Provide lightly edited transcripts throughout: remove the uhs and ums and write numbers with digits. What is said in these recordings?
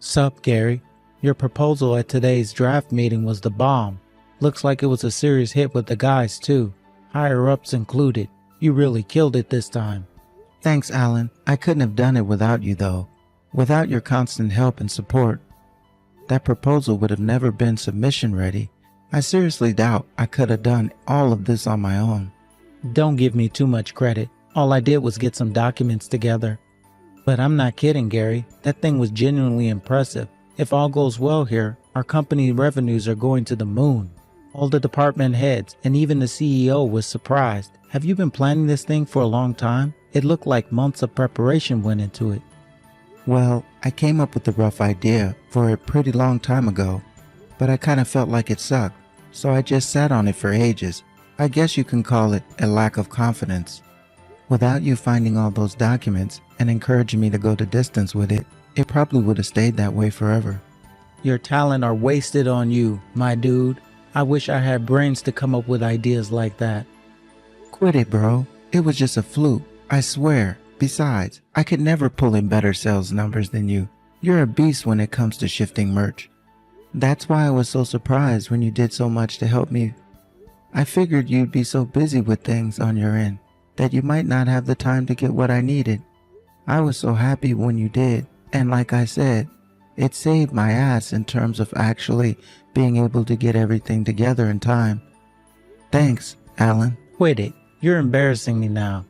Sup, Gary? Your proposal at today's draft meeting was the bomb. Looks like it was a serious hit with the guys, too. Higher-ups included. You really killed it this time. Thanks, Alan. I couldn't have done it without you, though. Without your constant help and support. That proposal would have never been submission-ready. I seriously doubt I could have done all of this on my own. Don't give me too much credit. All I did was get some documents together. But I'm not kidding, Gary. That thing was genuinely impressive. If all goes well here, our company revenues are going to the moon. All the department heads and even the CEO was surprised. Have you been planning this thing for a long time? It looked like months of preparation went into it. Well, I came up with the rough idea for a pretty long time ago, but I kind of felt like it sucked, so I just sat on it for ages. I guess you can call it a lack of confidence. Without you finding all those documents and encouraging me to go the distance with it, it probably would have stayed that way forever. Your talent are wasted on you, my dude. I wish I had brains to come up with ideas like that. Quit it, bro. It was just a fluke, I swear. Besides, I could never pull in better sales numbers than you. You're a beast when it comes to shifting merch. That's why I was so surprised when you did so much to help me. I figured you'd be so busy with things on your end that you might not have the time to get what I needed. I was so happy when you did, and like I said, it saved my ass in terms of actually being able to get everything together in time. Thanks, Alan. Quit it. You're embarrassing me now.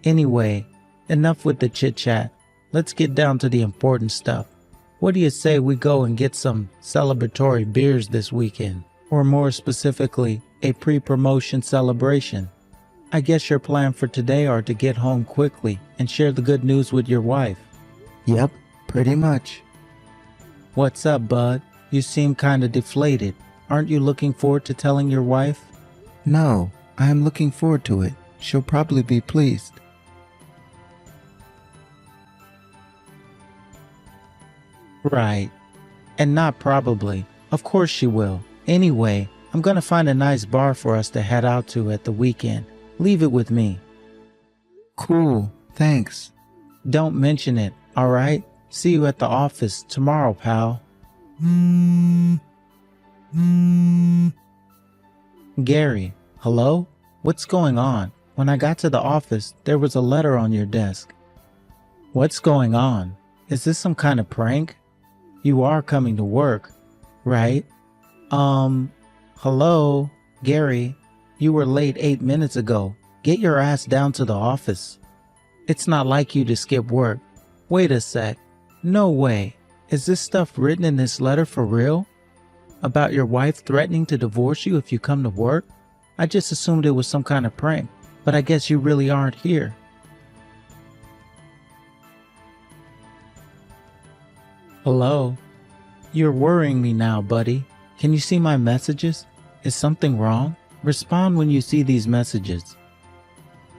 Anyway, enough with the chit-chat. Let's get down to the important stuff. What do you say we go and get some celebratory beers this weekend? Or more specifically, a pre-promotion celebration? I guess your plan for today are to get home quickly and share the good news with your wife. Yep, pretty much. What's up, bud? You seem kinda deflated. Aren't you looking forward to telling your wife? No, I am looking forward to it. She'll probably be pleased. Right. And not probably. Of course she will. Anyway, I'm gonna find a nice bar for us to head out to at the weekend. Leave it with me. Cool. Thanks. Don't mention it, alright? See you at the office tomorrow, pal. Gary, hello? What's going on? When I got to the office, there was a letter on your desk. What's going on? Is this some kind of prank? You are coming to work, right? Hello? Gary, you were late 8 minutes ago. Get your ass down to the office. It's not like you to skip work. Wait a sec. No way. Is this stuff written in this letter for real? About your wife threatening to divorce you if you come to work? I just assumed it was some kind of prank, but I guess you really aren't here. Hello? You're worrying me now, buddy. Can you see my messages? Is something wrong? Respond when you see these messages.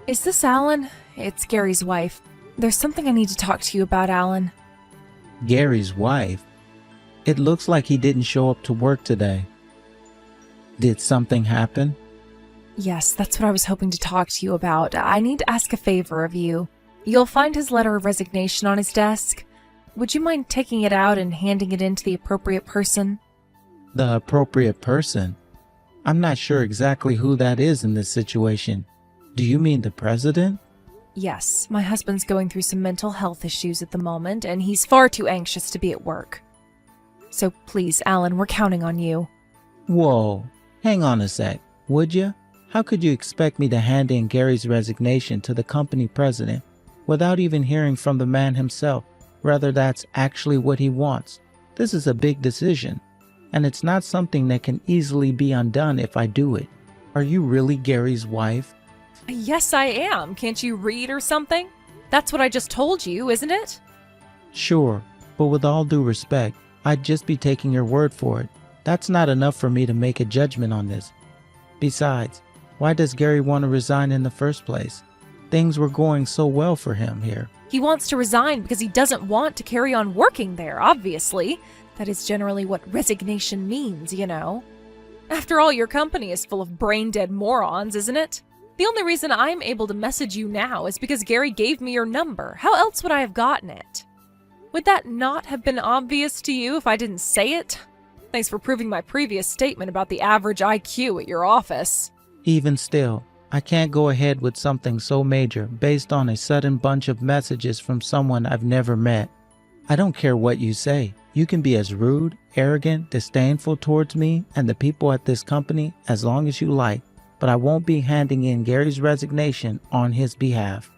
Is this Alan? It's Gary's wife. There's something I need to talk to you about, Alan. Gary's wife? It looks like he didn't show up to work today. Did something happen? Yes, that's what I was hoping to talk to you about. I need to ask a favor of you. You'll find his letter of resignation on his desk. Would you mind taking it out and handing it in to the appropriate person? The appropriate person? I'm not sure exactly who that is in this situation. Do you mean the president? Yes, my husband's going through some mental health issues at the moment, and he's far too anxious to be at work. So please, Alan, we're counting on you. Whoa, hang on a sec, would you? How could you expect me to hand in Gary's resignation to the company president without even hearing from the man himself, whether that's actually what he wants? This is a big decision, and it's not something that can easily be undone if I do it. Are you really Gary's wife? Yes, I am. Can't you read or something? That's what I just told you, isn't it? Sure, but with all due respect, I'd just be taking your word for it. That's not enough for me to make a judgment on this. Besides, why does Gary want to resign in the first place? Things were going so well for him here. He wants to resign because he doesn't want to carry on working there, obviously. That is generally what resignation means, you know. After all, your company is full of brain-dead morons, isn't it? The only reason I'm able to message you now is because Gary gave me your number. How else would I have gotten it? Would that not have been obvious to you if I didn't say it? Thanks for proving my previous statement about the average IQ at your office. Even still, I can't go ahead with something so major based on a sudden bunch of messages from someone I've never met. I don't care what you say. You can be as rude, arrogant, disdainful towards me and the people at this company as long as you like, but I won't be handing in Gary's resignation on his behalf.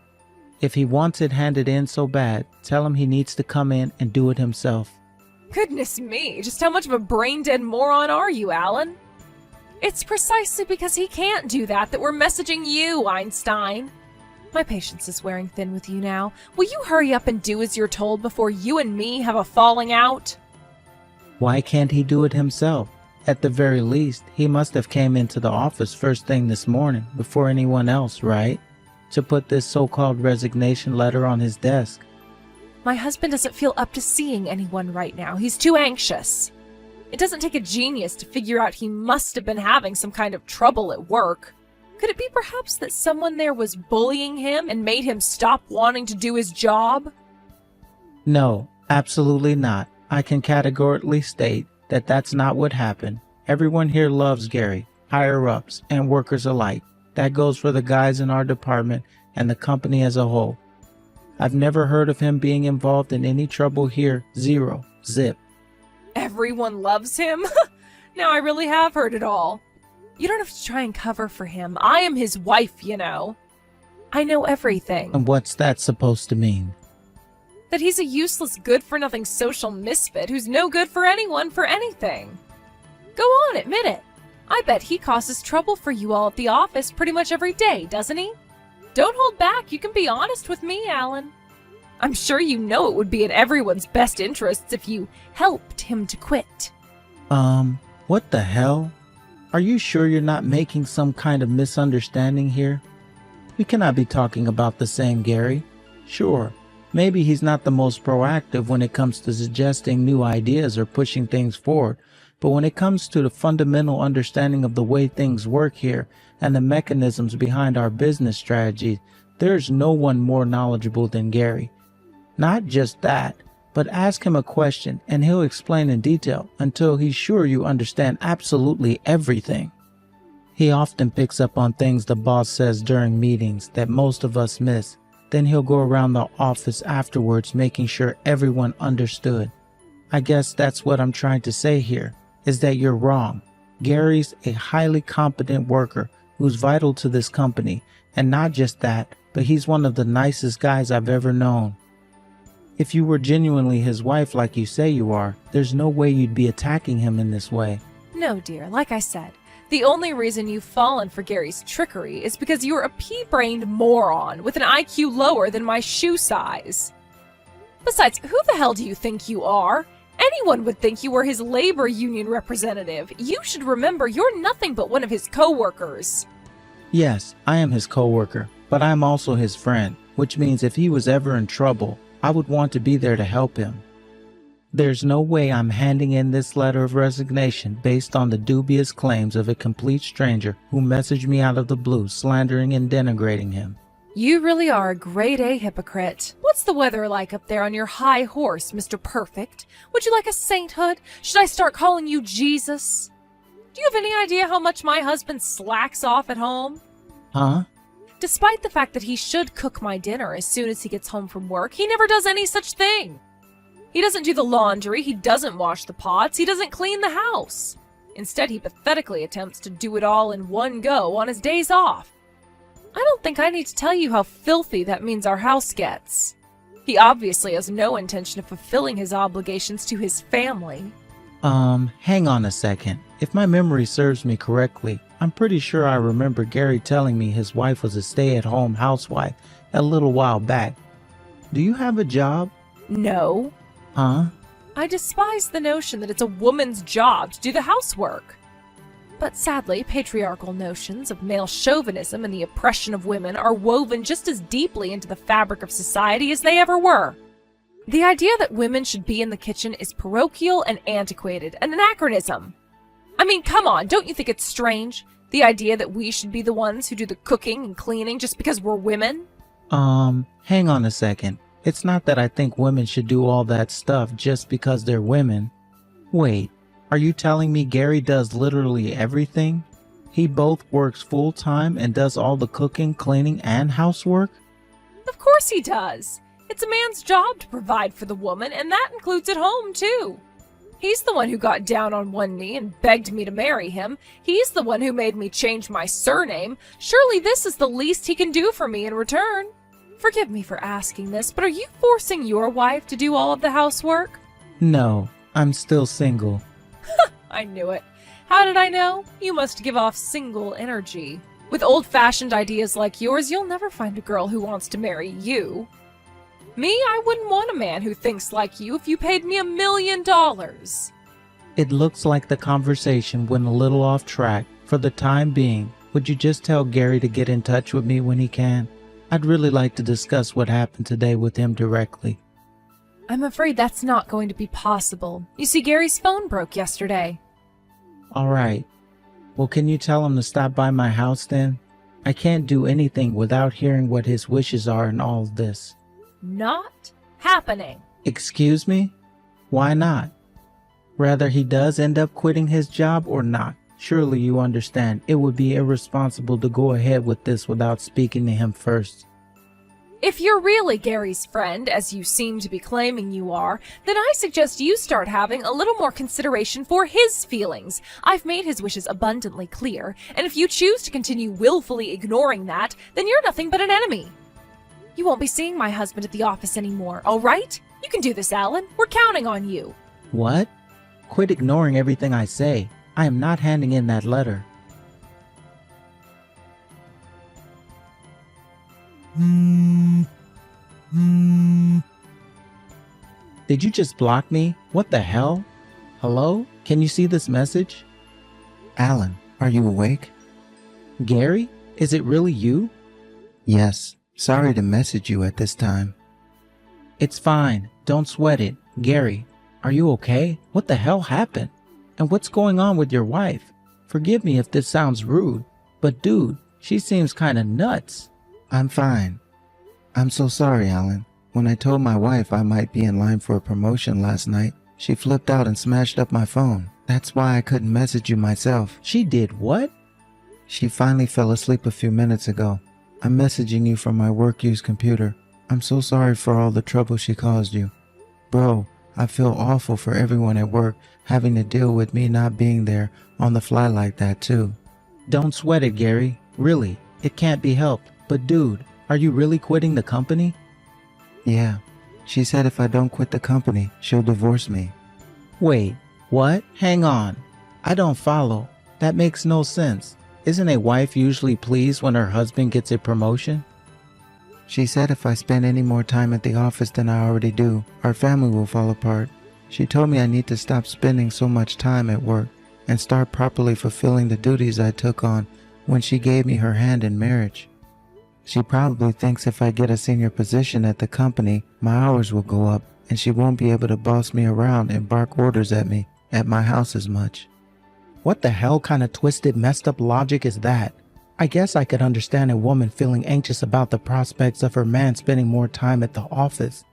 If he wants it handed in so bad, tell him he needs to come in and do it himself. Goodness me, just how much of a brain-dead moron are you, Alan? It's precisely because he can't do that we're messaging you, Einstein. My patience is wearing thin with you now. Will you hurry up and do as you're told before you and me have a falling out? Why can't he do it himself? At the very least, he must have came into the office first thing this morning before anyone else, right? To put this so-called resignation letter on his desk. My husband doesn't feel up to seeing anyone right now. He's too anxious. It doesn't take a genius to figure out he must have been having some kind of trouble at work. Could it be perhaps that someone there was bullying him and made him stop wanting to do his job? No, absolutely not. I can categorically state that that's not what happened. Everyone here loves Gary, higher-ups and workers alike. That goes for the guys in our department and the company as a whole. I've never heard of him being involved in any trouble here. Zero. Zip. Everyone loves him? Now I really have heard it all. You don't have to try and cover for him. I am his wife, you know. I know everything. And what's that supposed to mean? That he's a useless, good-for-nothing social misfit who's no good for anyone for anything. Go on, admit it. I bet he causes trouble for you all at the office pretty much every day, doesn't he? Don't hold back. You can be honest with me, Alan. I'm sure you know it would be in everyone's best interests if you helped him to quit. What the hell? Are you sure you're not making some kind of misunderstanding here? We cannot be talking about the same Gary. Sure, maybe he's not the most proactive when it comes to suggesting new ideas or pushing things forward, but when it comes to the fundamental understanding of the way things work here and the mechanisms behind our business strategy, there's no one more knowledgeable than Gary. Not just that, but ask him a question and he'll explain in detail until he's sure you understand absolutely everything. He often picks up on things the boss says during meetings that most of us miss. Then he'll go around the office afterwards making sure everyone understood. I guess that's what I'm trying to say here, is that you're wrong. Gary's a highly competent worker who's vital to this company, and not just that, but he's one of the nicest guys I've ever known. If you were genuinely his wife like you say you are, there's no way you'd be attacking him in this way. No, dear, like I said, the only reason you've fallen for Gary's trickery is because you're a pea-brained moron with an IQ lower than my shoe size. Besides, who the hell do you think you are? Anyone would think you were his labor union representative. You should remember you're nothing but one of his co-workers. Yes, I am his co-worker, but I'm also his friend, which means if he was ever in trouble, I would want to be there to help him. There's no way I'm handing in this letter of resignation based on the dubious claims of a complete stranger who messaged me out of the blue, slandering and denigrating him. You really are a grade A hypocrite. What's the weather like up there on your high horse, Mr. Perfect? Would you like a sainthood? Should I start calling you Jesus? Do you have any idea how much my husband slacks off at home? Huh? Despite the fact that he should cook my dinner as soon as he gets home from work, he never does any such thing. He doesn't do the laundry, he doesn't wash the pots, he doesn't clean the house. Instead, he pathetically attempts to do it all in one go on his days off. I don't think I need to tell you how filthy that means our house gets. He obviously has no intention of fulfilling his obligations to his family. Hang on a second. If my memory serves me correctly, I'm pretty sure I remember Gary telling me his wife was a stay-at-home housewife a little while back. Do you have a job? No. Huh? I despise the notion that it's a woman's job to do the housework. But sadly, patriarchal notions of male chauvinism and the oppression of women are woven just as deeply into the fabric of society as they ever were. The idea that women should be in the kitchen is parochial and antiquated, an anachronism. I mean, come on, don't you think it's strange? The idea that we should be the ones who do the cooking and cleaning just because we're women? Hang on a second. It's not that I think women should do all that stuff just because they're women. Wait, are you telling me Gary does literally everything? He both works full-time and does all the cooking, cleaning, and housework? Of course he does. It's a man's job to provide for the woman, and that includes at home, too. He's the one who got down on one knee and begged me to marry him. He's the one who made me change my surname. Surely this is the least he can do for me in return. Forgive me for asking this, but are you forcing your wife to do all of the housework? No, I'm still single. I knew it. How did I know? You must give off single energy. With old-fashioned ideas like yours, you'll never find a girl who wants to marry you. Me, I wouldn't want a man who thinks like you if you paid me $1 million. It looks like the conversation went a little off track. For the time being, would you just tell Gary to get in touch with me when he can? I'd really like to discuss what happened today with him directly. I'm afraid that's not going to be possible. You see, Gary's phone broke yesterday. All right. Well, can you tell him to stop by my house then? I can't do anything without hearing what his wishes are in all of this. Not happening. Excuse me? Why not? Whether he does end up quitting his job or not, surely you understand it would be irresponsible to go ahead with this without speaking to him first. If you're really Gary's friend, as you seem to be claiming you are, then I suggest you start having a little more consideration for his feelings. I've made his wishes abundantly clear, and if you choose to continue willfully ignoring that, then you're nothing but an enemy. You won't be seeing my husband at the office anymore, all right? You can do this, Alan. We're counting on you. What? Quit ignoring everything I say. I am not handing in that letter. Did you just block me? What the hell? Hello? Can you see this message? Alan, are you awake? Gary? Is it really you? Yes. Sorry to message you at this time. It's fine. Don't sweat it. Gary, are you okay? What the hell happened? And what's going on with your wife? Forgive me if this sounds rude, but dude, she seems kinda nuts. I'm fine. I'm so sorry, Alan. When I told my wife I might be in line for a promotion last night, she flipped out and smashed up my phone. That's why I couldn't message you myself. She did what? She finally fell asleep a few minutes ago. I'm messaging you from my work-use computer. I'm so sorry for all the trouble she caused you. Bro, I feel awful for everyone at work having to deal with me not being there on the fly like that too. Don't sweat it, Gary. Really, it can't be helped. But dude, are you really quitting the company? Yeah. She said if I don't quit the company, she'll divorce me. Wait, what? Hang on. I don't follow. That makes no sense. Isn't a wife usually pleased when her husband gets a promotion? She said if I spend any more time at the office than I already do, our family will fall apart. She told me I need to stop spending so much time at work and start properly fulfilling the duties I took on when she gave me her hand in marriage. She probably thinks if I get a senior position at the company, my hours will go up and she won't be able to boss me around and bark orders at me at my house as much. What the hell kind of twisted, messed up logic is that? I guess I could understand a woman feeling anxious about the prospects of her man spending more time at the office,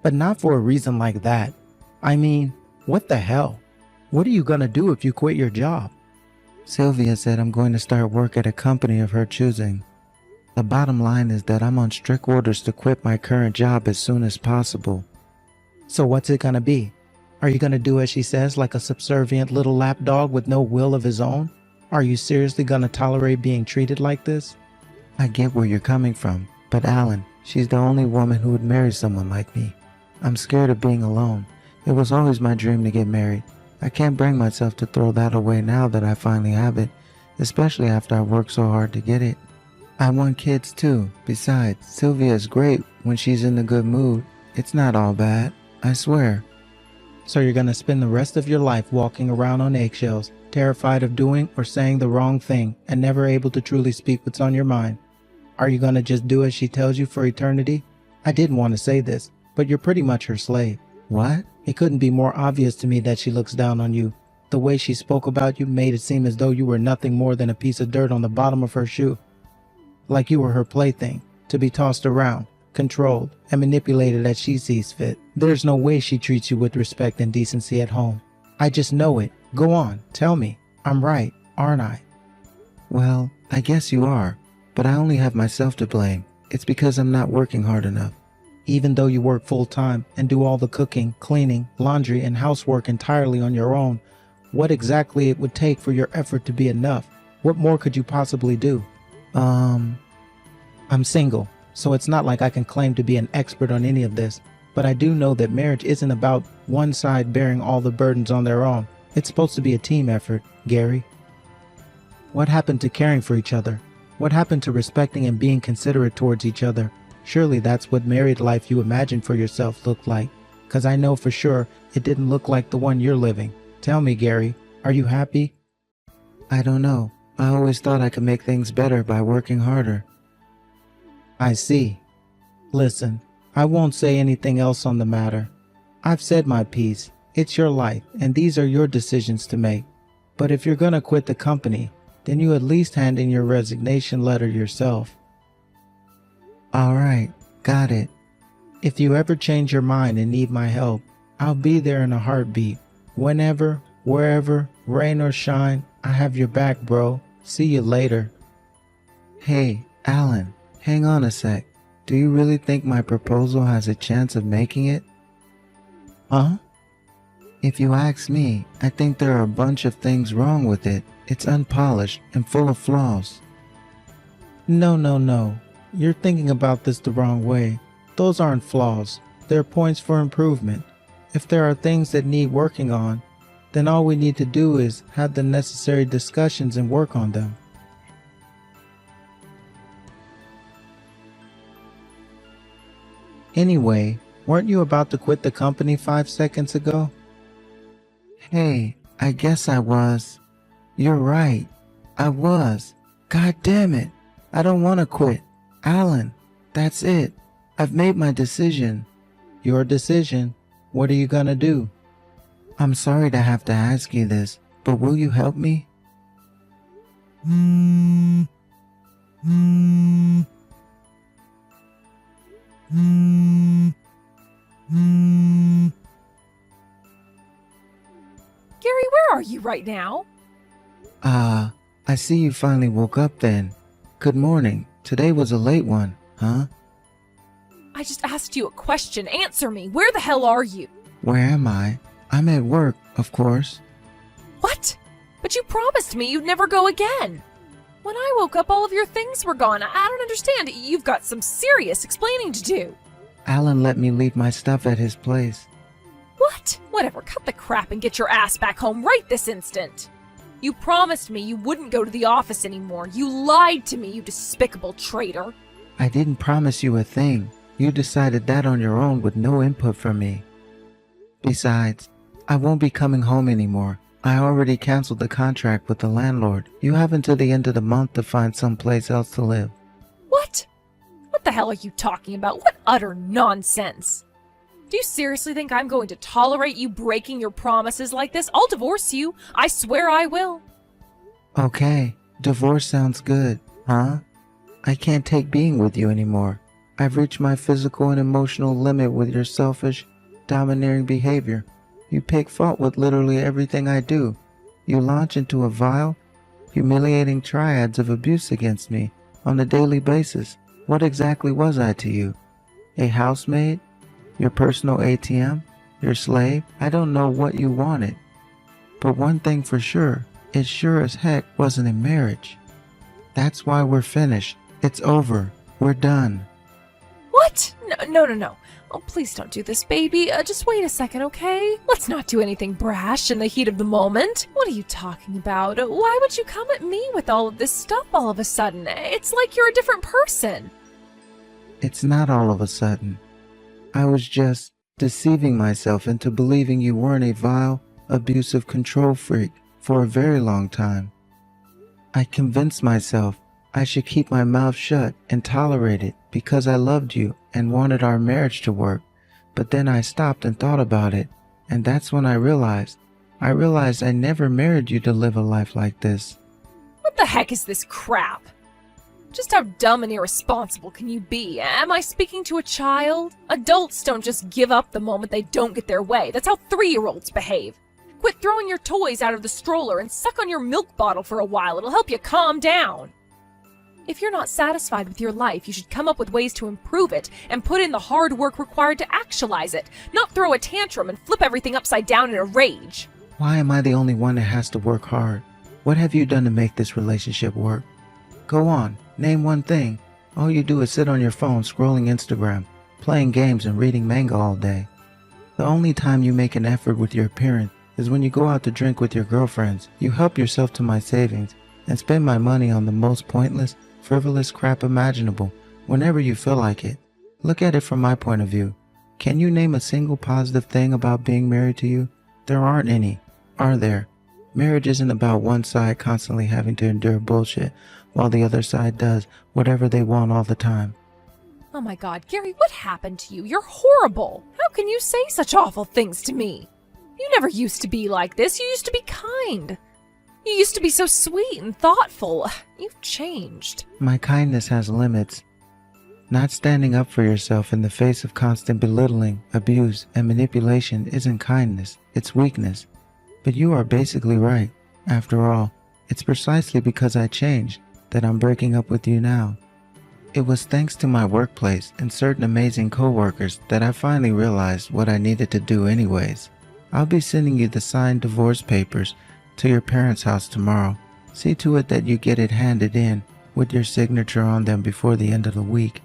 but not for a reason like that. I mean, what the hell? What are you gonna do if you quit your job? Sylvia said I'm going to start work at a company of her choosing. The bottom line is that I'm on strict orders to quit my current job as soon as possible. So what's it gonna be? Are you gonna do as she says like a subservient little lapdog with no will of his own? Are you seriously gonna tolerate being treated like this? I get where you're coming from, but Alan, she's the only woman who would marry someone like me. I'm scared of being alone. It was always my dream to get married. I can't bring myself to throw that away now that I finally have it, especially after I worked so hard to get it. I want kids too. Besides, Sylvia is great when she's in a good mood. It's not all bad, I swear. So you're gonna spend the rest of your life walking around on eggshells, terrified of doing or saying the wrong thing, and never able to truly speak what's on your mind. Are you gonna just do as she tells you for eternity? I didn't want to say this, but you're pretty much her slave. What? It couldn't be more obvious to me that she looks down on you. The way she spoke about you made it seem as though you were nothing more than a piece of dirt on the bottom of her shoe. Like you were her plaything, to be tossed around, controlled, and manipulated as she sees fit. There's no way she treats you with respect and decency at home. I just know it. Go on, tell me. I'm right, aren't I? Well, I guess you are, but I only have myself to blame. It's because I'm not working hard enough. Even though you work full-time and do all the cooking, cleaning, laundry, and housework entirely on your own, what exactly it would take for your effort to be enough? What more could you possibly do? I'm single, so it's not like I can claim to be an expert on any of this, but I do know that marriage isn't about one side bearing all the burdens on their own. It's supposed to be a team effort, Gary. What happened to caring for each other? What happened to respecting and being considerate towards each other? Surely that's what married life you imagined for yourself looked like, 'cause I know for sure it didn't look like the one you're living. Tell me, Gary, are you happy? I don't know. I always thought I could make things better by working harder. I see. Listen, I won't say anything else on the matter. I've said my piece. It's your life, and these are your decisions to make. But if you're gonna quit the company, then you at least hand in your resignation letter yourself. All right, got it. If you ever change your mind and need my help, I'll be there in a heartbeat. Whenever, wherever, rain or shine, I have your back, bro. See you later. Hey, Alan, hang on a sec. Do you really think my proposal has a chance of making it? Huh? If you ask me, I think there are a bunch of things wrong with it. It's unpolished and full of flaws. No. You're thinking about this the wrong way. Those aren't flaws. They're points for improvement. If there are things that need working on, then all we need to do is have the necessary discussions and work on them. Anyway, weren't you about to quit the company 5 seconds ago? Hey, I guess I was. You're right. I was. God damn it. I don't want to quit. Alan, that's it. I've made my decision. Your decision? What are you gonna do? I'm sorry to have to ask you this, but will you help me? Gary, where are you right now? I see you finally woke up then. Good morning. Today was a late one, huh? I just asked you a question. Answer me. Where the hell are you? Where am I? I'm at work, of course. What? But you promised me you'd never go again. When I woke up, all of your things were gone. I don't understand. You've got some serious explaining to do. Alan let me leave my stuff at his place. What? Whatever. Cut the crap and get your ass back home right this instant. You promised me you wouldn't go to the office anymore. You lied to me, you despicable traitor. I didn't promise you a thing. You decided that on your own with no input from me. Besides, I won't be coming home anymore. I already canceled the contract with the landlord. You have until the end of the month to find someplace else to live. What? What the hell are you talking about? What utter nonsense. Do you seriously think I'm going to tolerate you breaking your promises like this? I'll divorce you. I swear I will. Okay, divorce sounds good, huh? I can't take being with you anymore. I've reached my physical and emotional limit with your selfish, domineering behavior. You pick fault with literally everything I do. You launch into a vile, humiliating triads of abuse against me on a daily basis. What exactly was I to you? A housemaid? Your personal ATM? Your slave? I don't know what you wanted. But one thing for sure, it sure as heck wasn't a marriage. That's why we're finished. It's over. We're done. What? No. Oh, please don't do this, baby. Just wait a second, okay? Let's not do anything brash in the heat of the moment. What are you talking about? Why would you come at me with all of this stuff all of a sudden? It's like you're a different person. It's not all of a sudden. I was just deceiving myself into believing you weren't a vile, abusive control freak for a very long time. I convinced myself I should keep my mouth shut and tolerate it because I loved you and wanted our marriage to work. But then I stopped and thought about it, and that's when I realized I never married you to live a life like this. What the heck is this crap? Just how dumb and irresponsible can you be? Am I speaking to a child? Adults don't just give up the moment they don't get their way. That's how 3-year-olds behave. Quit throwing your toys out of the stroller and suck on your milk bottle for a while. It'll help you calm down. If you're not satisfied with your life, you should come up with ways to improve it and put in the hard work required to actualize it, not throw a tantrum and flip everything upside down in a rage. Why am I the only one that has to work hard? What have you done to make this relationship work? Go on, name one thing. All you do is sit on your phone scrolling Instagram, playing games and reading manga all day. The only time you make an effort with your appearance is when you go out to drink with your girlfriends. You help yourself to my savings and spend my money on the most pointless, frivolous crap imaginable whenever you feel like it. Look at it from my point of view. Can you name a single positive thing about being married to you? There aren't any, are there? Marriage isn't about one side constantly having to endure bullshit while the other side does whatever they want all the time. Oh my God, Gary, what happened to you? You're horrible. How can you say such awful things to me? You never used to be like this. You used to be kind. You used to be so sweet and thoughtful. You've changed. My kindness has limits. Not standing up for yourself in the face of constant belittling, abuse, and manipulation isn't kindness, it's weakness. But you are basically right. After all, it's precisely because I changed that I'm breaking up with you now. It was thanks to my workplace and certain amazing co-workers that I finally realized what I needed to do anyways. I'll be sending you the signed divorce papers to your parents' house tomorrow. See to it that you get it handed in with your signature on them before the end of the week.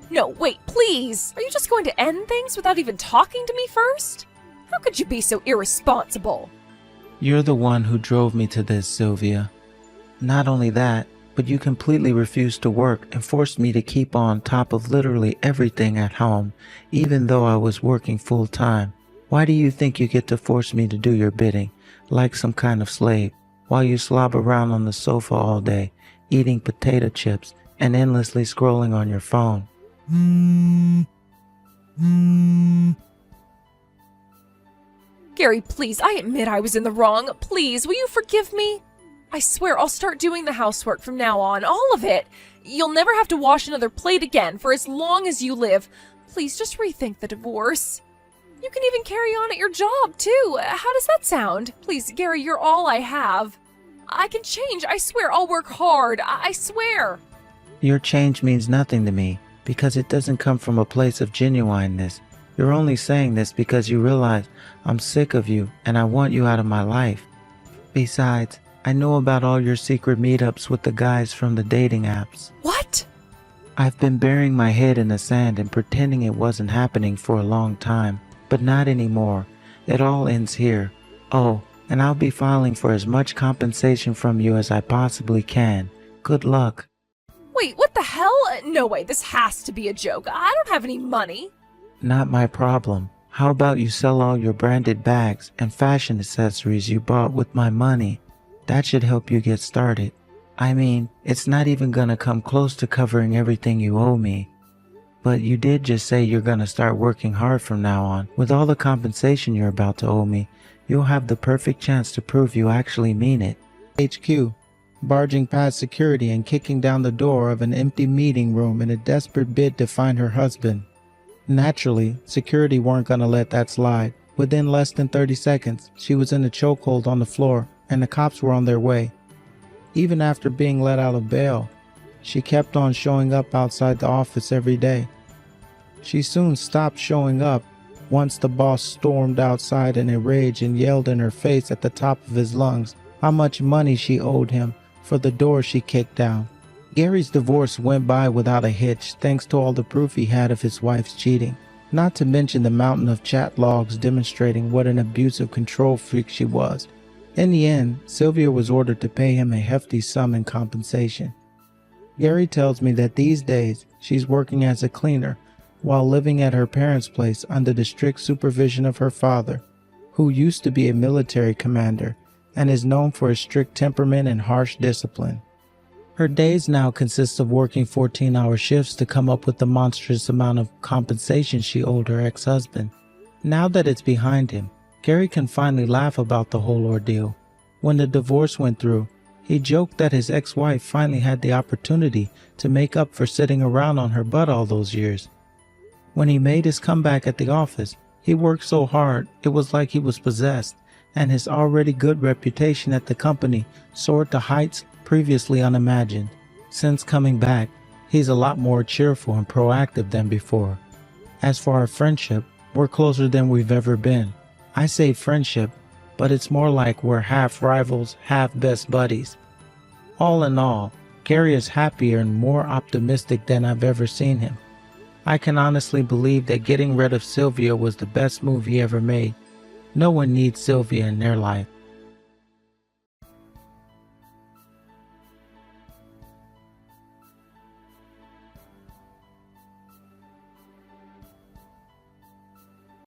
No, wait, please. Are you just going to end things without even talking to me first? How could you be so irresponsible? You're the one who drove me to this, Sylvia. Not only that, but you completely refused to work and forced me to keep on top of literally everything at home, even though I was working full time. Why do you think you get to force me to do your bidding, like some kind of slave, while you slob around on the sofa all day, eating potato chips and endlessly scrolling on your phone? Gary, please, I admit I was in the wrong. Please, will you forgive me? I swear I'll start doing the housework from now on, all of it. You'll never have to wash another plate again for as long as you live. Please, just rethink the divorce. You can even carry on at your job, too. How does that sound? Please, Gary, you're all I have. I can change. I swear I'll work hard. I swear. Your change means nothing to me because it doesn't come from a place of genuineness. You're only saying this because you realize I'm sick of you and I want you out of my life. Besides, I know about all your secret meetups with the guys from the dating apps. What? I've been burying my head in the sand and pretending it wasn't happening for a long time, but not anymore. It all ends here. Oh, and I'll be filing for as much compensation from you as I possibly can. Good luck. Wait, what the hell? No way, this has to be a joke. I don't have any money. Not my problem. How about you sell all your branded bags and fashion accessories you bought with my money? That should help you get started. I mean, it's not even gonna come close to covering everything you owe me. But you did just say you're gonna start working hard from now on. With all the compensation you're about to owe me, you'll have the perfect chance to prove you actually mean it. HQ, barging past security and kicking down the door of an empty meeting room in a desperate bid to find her husband. Naturally, security weren't gonna let that slide. Within less than 30 seconds, she was in a chokehold on the floor and the cops were on their way. Even after being let out of bail, she kept on showing up outside the office every day. She soon stopped showing up once the boss stormed outside in a rage and yelled in her face at the top of his lungs how much money she owed him for the door she kicked down. Gary's divorce went by without a hitch thanks to all the proof he had of his wife's cheating, not to mention the mountain of chat logs demonstrating what an abusive control freak she was. In the end, Sylvia was ordered to pay him a hefty sum in compensation. Gary tells me that these days she's working as a cleaner while living at her parents' place under the strict supervision of her father, who used to be a military commander and is known for his strict temperament and harsh discipline. Her days now consist of working 14-hour shifts to come up with the monstrous amount of compensation she owed her ex-husband. Now that it's behind him, Gary can finally laugh about the whole ordeal. When the divorce went through, He joked that his ex-wife finally had the opportunity to make up for sitting around on her butt all those years. When he made his comeback at the office, he worked so hard it was like he was possessed, and his already good reputation at the company soared to heights previously unimagined. Since coming back, he's a lot more cheerful and proactive than before. As for our friendship, we're closer than we've ever been. I say friendship, but it's more like we're half rivals, half best buddies. All in all, Gary is happier and more optimistic than I've ever seen him. I can honestly believe that getting rid of Sylvia was the best move he ever made. No one needs Sylvia in their life.